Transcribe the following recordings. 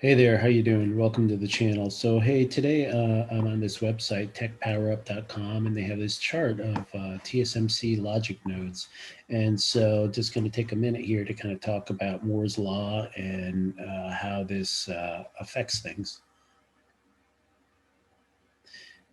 Hey there, how you doing? Welcome to the channel. So hey, today I'm on this website, techpowerup.com, and they have this chart of TSMC logic nodes. And so just going to take a minute here to kind of talk about Moore's law and how this affects things.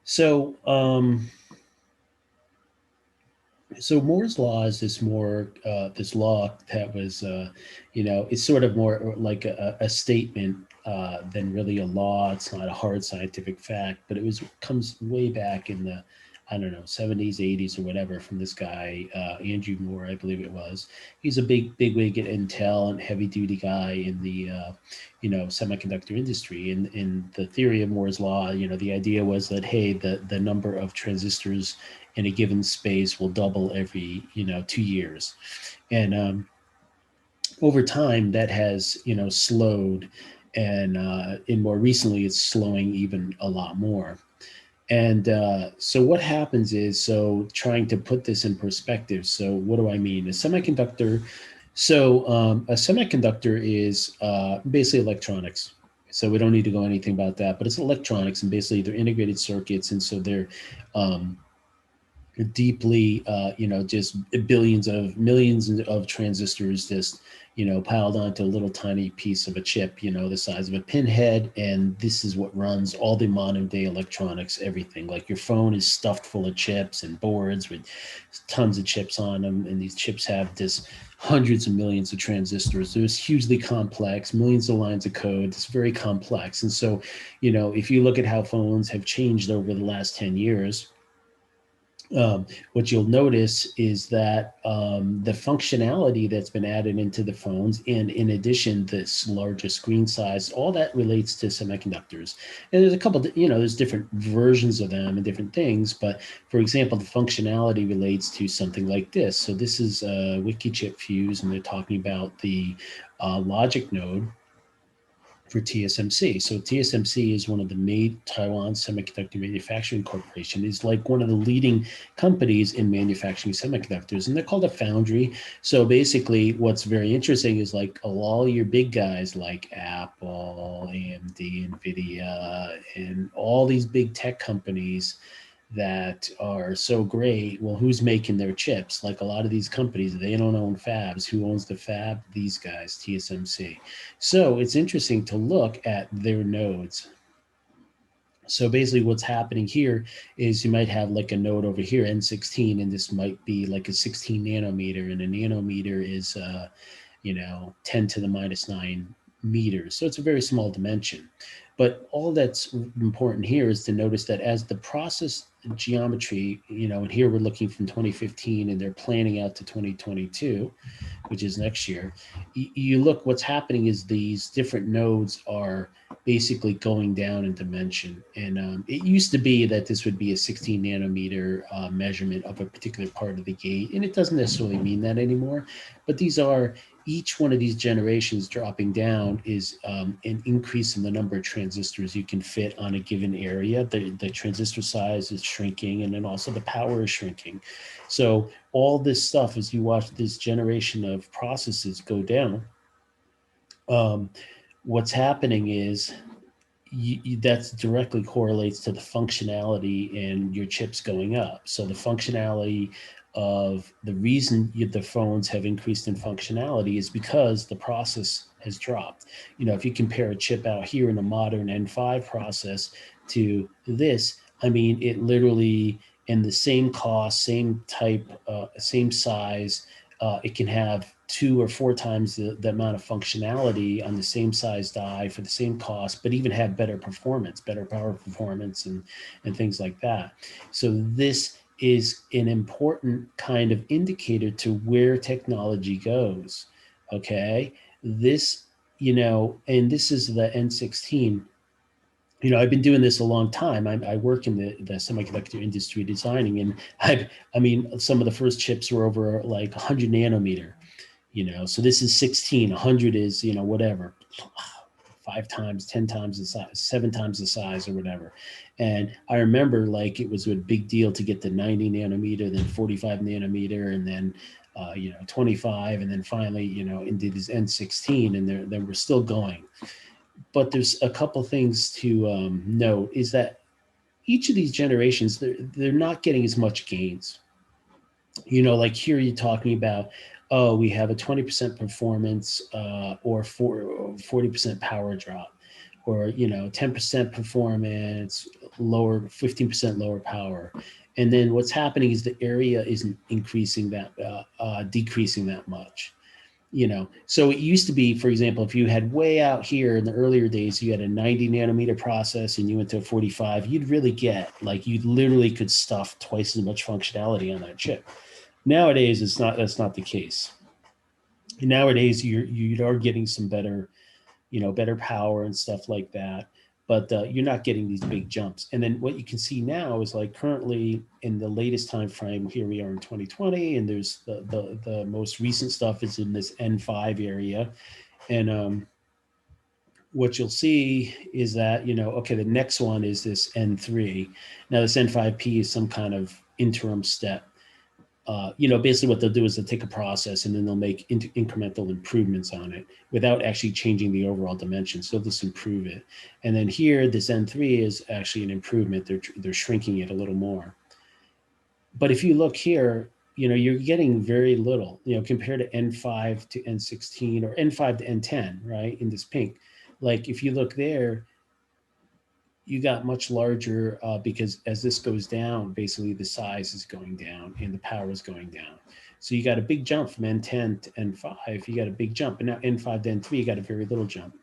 So, so Moore's law is this law that was, it's sort of more like a statement than really a law. It's not a hard scientific fact, but comes way back in the, I don't know, 70s, 80s or whatever from this guy, Andrew Moore, I believe it was. He's a big wig at Intel and heavy duty guy in the, semiconductor industry. And in the theory of Moore's law, the idea was that, hey, the number of transistors in a given space will double every 2 years, and over time that has slowed, and in more recently it's slowing even a lot more. And so what happens is, so trying to put this in perspective, so what do I mean? A semiconductor is basically electronics. So we don't need to go anything about that, but it's electronics, and basically they're integrated circuits, and so they're um, deeply, just billions of millions of transistors just, piled onto a little tiny piece of a chip, the size of a pinhead. And this is what runs all the modern day electronics, everything. Like your phone is stuffed full of chips and boards with tons of chips on them. And these chips have this hundreds of millions of transistors. It's hugely complex, millions of lines of code. It's very complex. And so, if you look at how phones have changed over the last 10 years, what you'll notice is that the functionality that's been added into the phones, and in addition, this larger screen size, all that relates to semiconductors. And there's a couple, there's different versions of them and different things. But for example, the functionality relates to something like this. So this is WikiChip Fuse, and they're talking about the logic node for TSMC. So TSMC is one of the Taiwan Semiconductor Manufacturing Corporation. Is like one of the leading companies in manufacturing semiconductors, and they're called a foundry. So basically, what's very interesting is like all your big guys like Apple, AMD, Nvidia, and all these big tech companies that are so great. Well, who's making their chips? Like a lot of these companies, they don't own fabs. Who owns the fab? These guys, TSMC. So it's interesting to look at their nodes. So basically what's happening here is you might have like a node over here, N16, and this might be like a 16 nanometer, and a nanometer is, 10 to the minus 9 meters. So it's a very small dimension. But all that's important here is to notice that as the process geometry, and here we're looking from 2015 and they're planning out to 2022, which is next year, you look, what's happening is these different nodes are basically going down in dimension. And it used to be that this would be a 16 nanometer measurement of a particular part of the gate, and it doesn't necessarily mean that anymore. But each one of these generations dropping down is an increase in the number of transistors you can fit on a given area. The transistor size is shrinking, and then also the power is shrinking. So all this stuff, as you watch this generation of processes go down, um, what's happening is that's directly correlates to the functionality in your chips going up. So the functionality of the reason the phones have increased in functionality is because the process has dropped. If you compare a chip out here in a modern N5 process to this, I mean, it literally, in the same cost, same type, same size, it can have 2 or 4 times the amount of functionality on the same size die for the same cost, but even have better performance, better power performance, and things like that. So this is an important kind of indicator to where technology goes. Okay. And this is the N16. I've been doing this a long time. I work in the semiconductor industry designing, and I mean, some of the first chips were over like 100 nanometer. So this is 16, 100 is, whatever, 5 times, 10 times the size, 7 times the size, or whatever. And I remember like it was a big deal to get the 90 nanometer, then 45 nanometer, and then 25, and then finally, into this N16, and then we're still going. but there's a couple things to note is that each of these generations, they're not getting as much gains. Like here you're talking about, oh, we have a 20% performance or 40% power drop, or 10% performance, lower 15% lower power. And then what's happening is the area isn't increasing that, decreasing that much. So it used to be, for example, if you had way out here in the earlier days, you had a 90 nanometer process and you went to a 45, you'd really get, like, you literally could stuff twice as much functionality on that chip. Nowadays, that's not the case. Nowadays, you are getting some better, better power and stuff like that, but you're not getting these big jumps. And then what you can see now is, like, currently in the latest time frame, here we are in 2020, and there's the most recent stuff is in this N5 area. And what you'll see is that, okay, the next one is this N3. Now this N5P is some kind of interim step. Basically what they'll do is they'll take a process and then they'll make incremental improvements on it without actually changing the overall dimensions. So they'll just improve it. And then here, this N3 is actually an improvement. They're shrinking it a little more. But if you look here, you're getting very little, compared to N5 to N16 or N5 to N10, right, in this pink. Like if you look there, you got much larger because as this goes down, basically the size is going down and the power is going down. So you got a big jump from N10 to N5, you got a big jump, and now N5 to N3, you got a very little jump.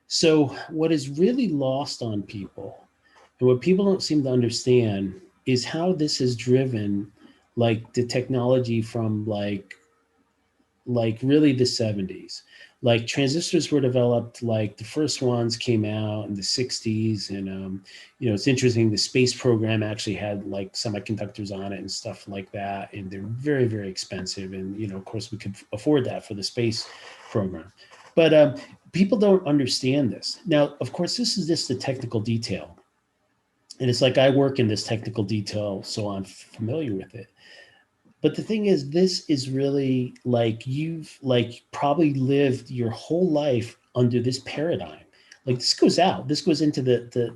So what is really lost on people, and what people don't seem to understand, is how this has driven, like, the technology from like really the 70s. Like transistors were developed, like the first ones came out in the 60s. And, it's interesting, the space program actually had like semiconductors on it and stuff like that. And they're very, very expensive. And, of course we could afford that for the space program. But people don't understand this. Now, of course, this is just the technical detail. And it's like, I work in this technical detail, so I'm familiar with it. But the thing is, this is really like, you've like probably lived your whole life under this paradigm. Like this goes into the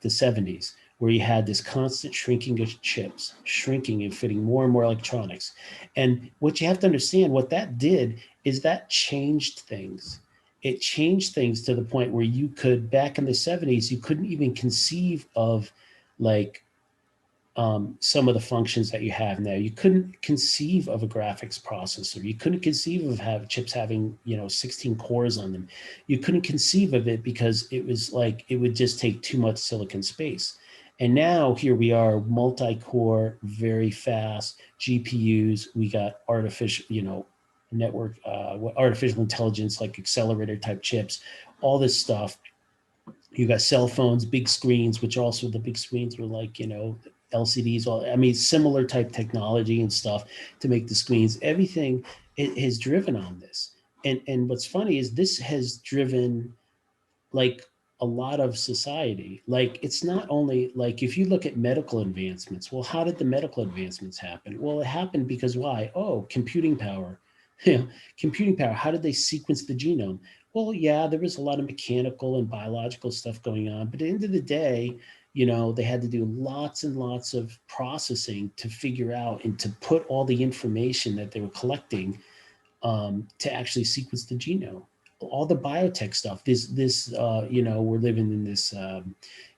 70s, where you had this constant shrinking of chips, shrinking and fitting more and more electronics. And what you have to understand, what that did is that changed things. It changed things to the point where you could, back in the 70s, you couldn't even conceive of like some of the functions that you have now. You couldn't conceive of a graphics processor. You couldn't conceive of chips having 16 cores on them. You couldn't conceive of it because it was like, it would just take too much silicon space. And now here we are, multi-core, very fast GPUs. We got artificial, network, artificial intelligence, like accelerator type chips, all this stuff. You got cell phones, big screens, which also the big screens were like, LCDs, similar type technology and stuff to make the screens. Everything has driven on this. And what's funny is this has driven like a lot of society. Like it's not only like, if you look at medical advancements, well, how did the medical advancements happen? Well, it happened because why? Oh, computing power. Computing power. How did they sequence the genome? Well, yeah, there was a lot of mechanical and biological stuff going on, but at the end of the day, they had to do lots and lots of processing to figure out and to put all the information that they were collecting to actually sequence the genome. All the biotech stuff, we're living in this,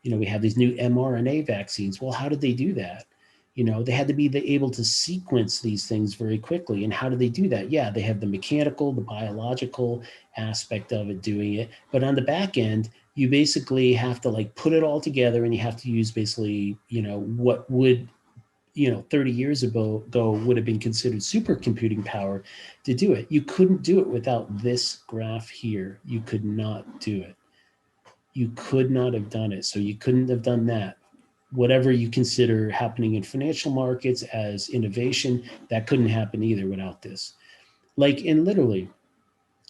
we have these new mRNA vaccines. Well, how did they do that? They had to be able to sequence these things very quickly. And how do they do that? Yeah, they have the mechanical, the biological aspect of it doing it. But on the back end, you basically have to like put it all together, and you have to use basically, what would, 30 years ago would have been considered supercomputing power to do it. You couldn't do it without this graph here. You could not do it. You could not have done it. So you couldn't have done that. Whatever you consider happening in financial markets as innovation, that couldn't happen either without this. Like, and literally,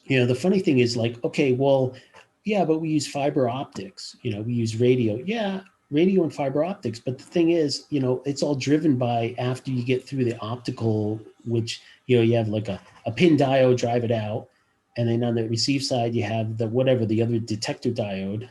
the funny thing is like, okay, well, yeah, but we use fiber optics, we use radio. Yeah, radio and fiber optics. But the thing is, it's all driven by, after you get through the optical, which, you have like a pin diode, drive it out. And then on the receive side, you have the whatever, the other detector diode.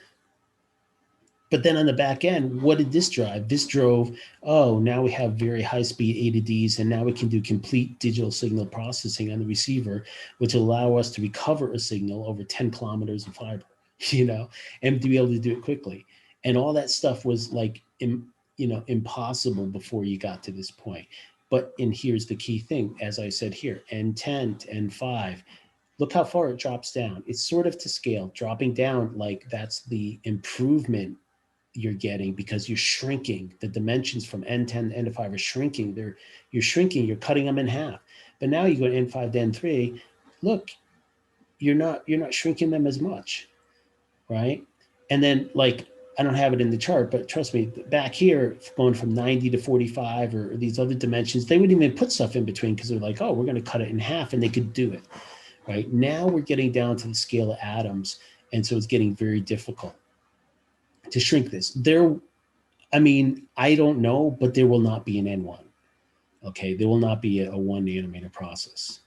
But then on the back end, what did this drive? This drove, oh, now we have very high speed A to Ds, and now we can do complete digital signal processing on the receiver, which allow us to recover a signal over 10 kilometers of fiber, and to be able to do it quickly. And all that stuff was like, impossible before you got to this point. And here's the key thing, as I said here, N10 to N5, look how far it drops down. It's sort of to scale, dropping down, like that's the improvement you're getting, because you're shrinking. The dimensions from N10 to N5 are shrinking. You're shrinking, you're cutting them in half. But now you go to N5 to N3, look, you're not shrinking them as much, right? And then, like, I don't have it in the chart, but trust me, back here, going from 90 to 45 or these other dimensions, they wouldn't even put stuff in between because they're like, oh, we're going to cut it in half, and they could do it. Right now, we're getting down to the scale of atoms, and so it's getting very difficult to shrink this. I don't know, but there will not be an N1. Okay, there will not be a 1 nanometer process.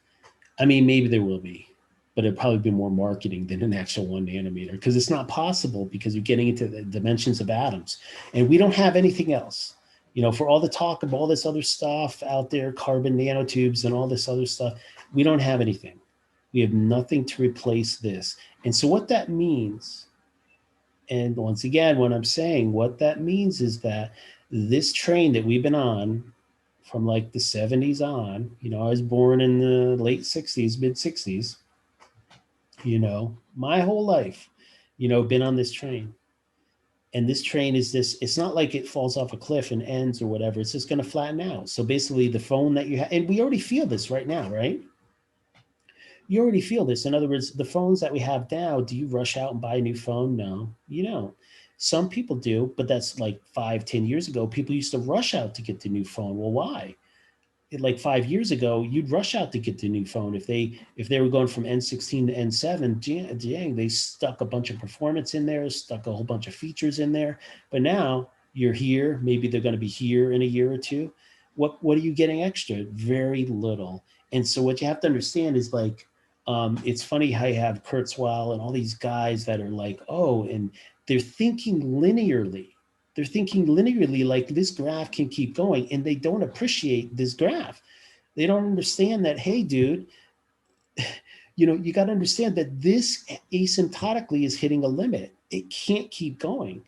Maybe there will be, but it'll probably be more marketing than an actual 1 nanometer, because it's not possible, because you're getting into the dimensions of atoms, and we don't have anything else. For all the talk of all this other stuff out there, carbon nanotubes and all this other stuff, we don't have anything. We have nothing to replace this. And so what that means, and once again, when I'm saying what that means, is that this train that we've been on from like the 70s on, I was born in the late 60s, mid 60s, my whole life, been on this train. And this train is it's not like it falls off a cliff and ends or whatever. It's just going to flatten out. So basically the phone that you have, and we already feel this right now, right? You already feel this. In other words, the phones that we have now, do you rush out and buy a new phone? No, you don't. Some people do, but that's like 5-10 years ago. People used to rush out to get the new phone. Well, why? Like 5 years ago, you'd rush out to get the new phone. If they were going from N16 to N7, they stuck a bunch of performance in there, stuck a whole bunch of features in there. But now you're here. Maybe they're going to be here in a year or two. What are you getting extra? Very little. And so what you have to understand is, like, it's funny how you have Kurzweil and all these guys that are like, oh, and they're thinking linearly. They're thinking linearly, like this graph can keep going, and they don't appreciate this graph. They don't understand that, hey, dude, you got to understand that this asymptotically is hitting a limit. It can't keep going.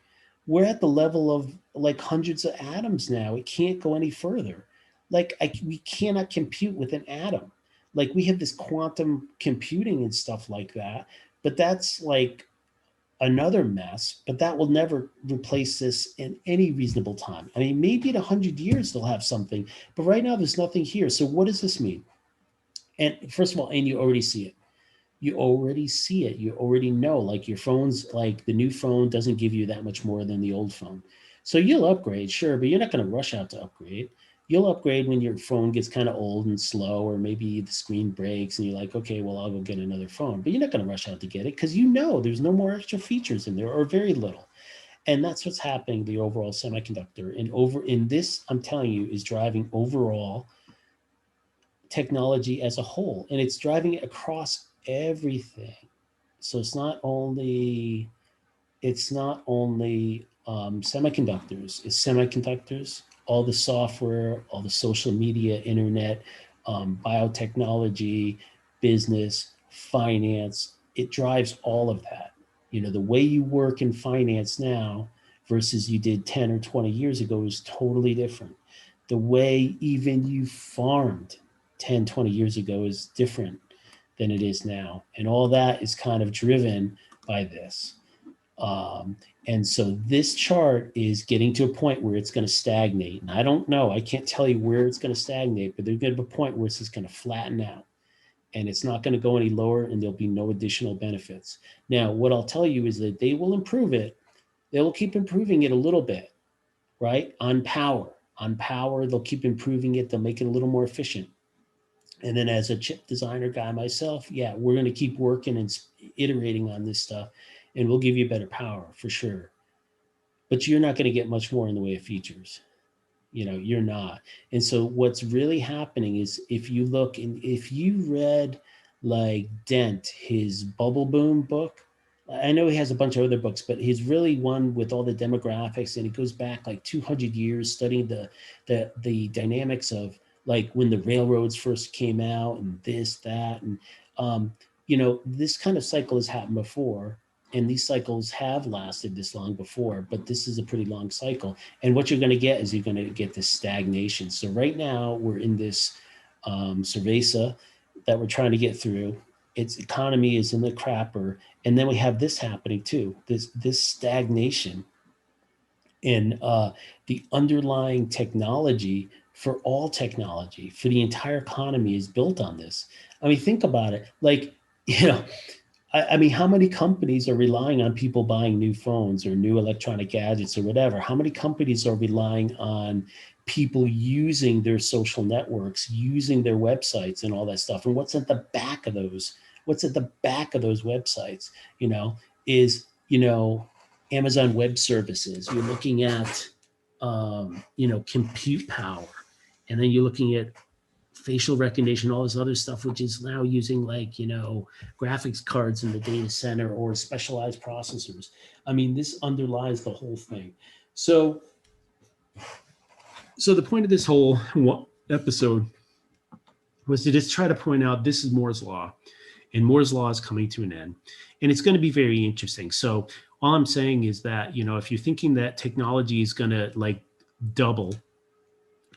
We're at the level of like hundreds of atoms now. It can't go any further. Like we cannot compute with an atom. Like we have this quantum computing and stuff like that, but that's like another mess, but that will never replace this in any reasonable time. Maybe in 100 years they'll have something, but right now there's nothing here. So what does this mean? And first of all, and you already see it. You already see it. You already know, like your phone's, like the new phone doesn't give you that much more than the old phone. So you'll upgrade, sure, but you're not going to rush out to upgrade. You'll upgrade when your phone gets kind of old and slow, or maybe the screen breaks and you're like, okay, well, I'll go get another phone. But you're not going to rush out to get it because there's no more extra features in there, or very little. And that's what's happening, the overall semiconductor. And this, I'm telling you, is driving overall technology as a whole. And it's driving it across everything. So it's not only semiconductors. It's semiconductors, all the software, all the social media, internet, biotechnology, business, finance. It drives all of that. The way you work in finance now versus you did 10 or 20 years ago is totally different. The way even you farmed 10, 20 years ago is different than it is now. And all that is kind of driven by this. And so this chart is getting to a point where it's going to stagnate. And I don't know, I can't tell you where it's going to stagnate, but there's going to be a point where it's just going to flatten out. And it's not going to go any lower, and there'll be no additional benefits. Now, what I'll tell you is that they will improve it. They will keep improving it a little bit, right? On power, they'll keep improving it. They'll make it a little more efficient. And then as a chip designer guy myself, yeah, we're going to keep working and iterating on this stuff, and we'll give you better power for sure. But you're not going to get much more in the way of features. You're not. And so what's really happening is, if you look and if you read like Dent, his Bubble Boom book. I know he has a bunch of other books, but he's really one with all the demographics, and it goes back like 200 years studying the dynamics of like when the railroads first came out and this that and um, this kind of cycle has happened before, and these cycles have lasted this long before, but this is a pretty long cycle. And what you're going to get is you're going to get this stagnation. So right now we're in this cerveza that we're trying to get through. Its economy is in the crapper, and then we have this happening too. This stagnation in the underlying technology for all technology for the entire economy is built on this. I mean, think about it. Like, you know, I mean, how many companies are relying on people buying new phones or new electronic gadgets or whatever? How many companies are relying on people using their social networks, using their websites and all that stuff? And what's at the back of those? What's at the back of those websites? Is Amazon Web Services. You're looking at compute power, and then you're looking at facial recognition, all this other stuff, which is now using graphics cards in the data center or specialized processors. I mean, this underlies the whole thing. So the point of this whole episode was to just try to point out this is Moore's law, and Moore's law is coming to an end, and it's going to be very interesting. So all I'm saying is that, if you're thinking that technology is going to like double,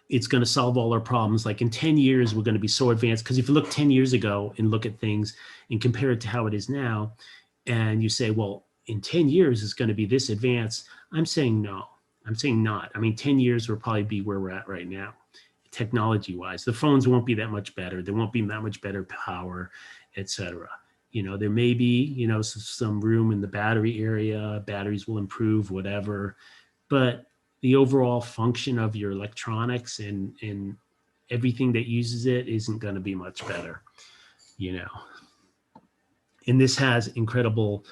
it's going to solve all our problems. Like in 10 years, we're going to be so advanced. Because if you look 10 years ago and look at things and compare it to how it is now, and you say, well, in 10 years, it's going to be this advanced. I'm saying no. I'm saying not. I mean, 10 years will probably be where we're at right now, technology-wise. The phones won't be that much better. There won't be that much better power, et cetera. There may be, some room in the battery area. Batteries will improve, whatever. But the overall function of your electronics and everything that uses it isn't going to be much better, And this has incredible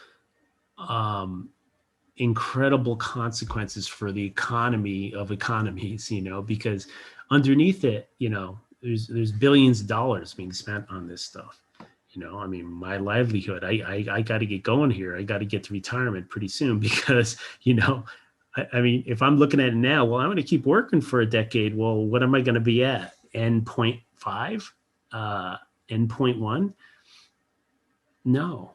consequences for the economy of economies, because underneath it, there's billions of dollars being spent on this stuff. I mean, my livelihood, I got to get going here. I got to get to retirement pretty soon because, I mean, if I'm looking at it now, well, I'm going to keep working for a decade. Well, what am I going to be at? N.5? N.1? No.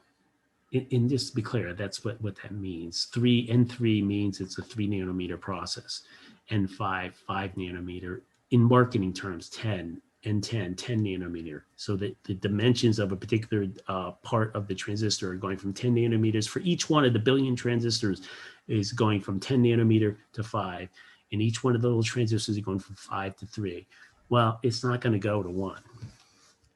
And just to be clear, that's what that means. N3 means it's a 3 nanometer process. N5, 5 nanometer. In marketing terms, 10. N10, 10 nanometer. So that the dimensions of a particular part of the transistor are going from 10 nanometers. For each one of the billion transistors is going from 10 nanometer to 5. And each one of the little transistors is going from 5 to 3. Well, it's not going to go to 1.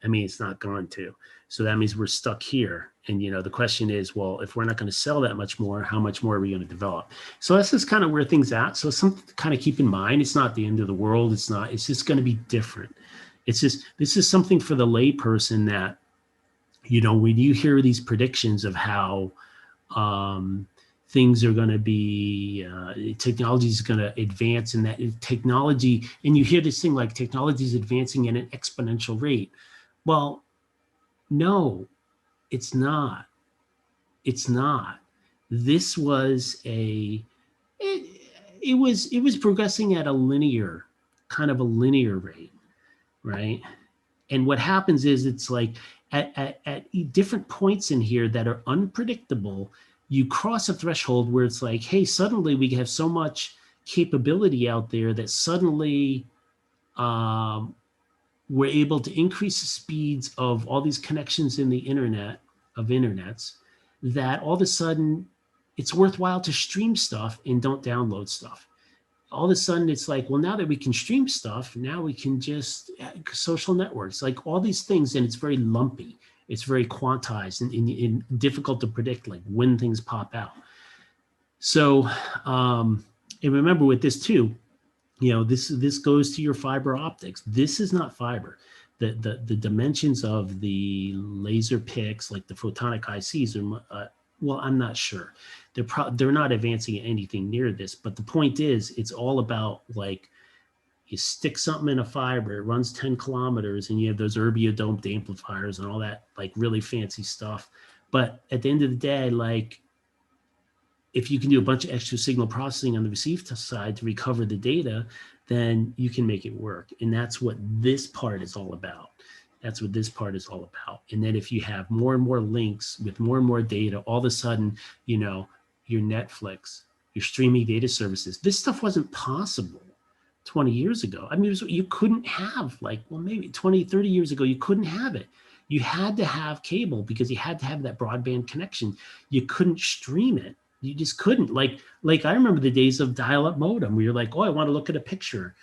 I mean, it's not going to. So that means we're stuck here. And, the question is, well, if we're not going to sell that much more, how much more are we going to develop? So that's just kind of where things at. So something to kind of keep in mind. It's not the end of the world. It's just going to be different. It's just, this is something for the layperson that, when you hear these predictions of how things are going to be, technology is going to advance, and that technology, and you hear this thing like technology is advancing at an exponential rate. Well, no, it's not. It's not. This was it was progressing at a linear rate, right? And what happens is it's like at different points in here that are unpredictable, you cross a threshold where it's like, hey, suddenly we have so much capability out there that suddenly we're able to increase the speeds of all these connections in the internets, that all of a sudden it's worthwhile to stream stuff and don't download stuff. All of a sudden it's like, well, now that we can stream stuff, now we can just social networks, like all these things. And it's very lumpy. It's very quantized and difficult to predict, like when things pop out. So, and remember with this too, this goes to your fiber optics. This is not fiber. The dimensions of the laser picks, like the photonic ICs, are well, I'm not sure. They're not advancing anything near this. But the point is, it's all about like, You stick something in a fiber, it runs 10 kilometers, and you have those Urbio domed amplifiers and all that like really fancy stuff. But at the end of the day, like if you can do a bunch of extra signal processing on the receive side to recover the data, then you can make it work. And that's what this part is all about. That's what this part is all about. And then if you have more and more links with more and more data, all of a sudden, you know, your Netflix, your streaming data services, this stuff wasn't possible 20 years ago. I mean, you couldn't have like, well, maybe 20, 30 years ago, you couldn't have it. You had to have cable because you had to have that broadband connection. You couldn't stream it. You just couldn't. Like I remember the days of dial-up modem where you're like, oh, I want to look at a picture.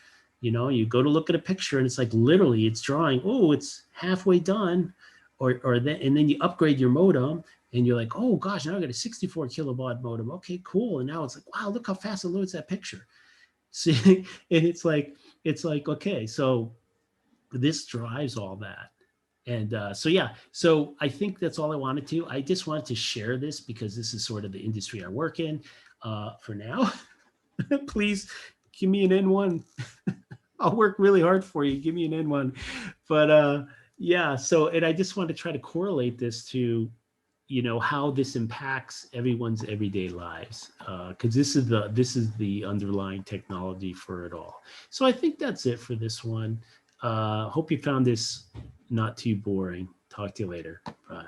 You know, you go to look at a picture and it's like literally it's drawing, oh, it's halfway done. Or then and then you upgrade your modem and you're like, oh gosh, now I got a 64 kilobaud modem. Okay, cool. And now it's like, wow, look how fast it loads that picture. See, and it's like, okay, so this drives all that. And so, yeah, so I think that's all I wanted to. I just wanted to share this because this is sort of the industry I work in for now. Please give me an N1. I'll work really hard for you. Give me an N1. But yeah, so, and I just want to try to correlate this to, you know, how this impacts everyone's everyday lives, because this is the underlying technology for it all. So I think that's it for this one. Hope you found this not too boring. Talk to you later. Bye.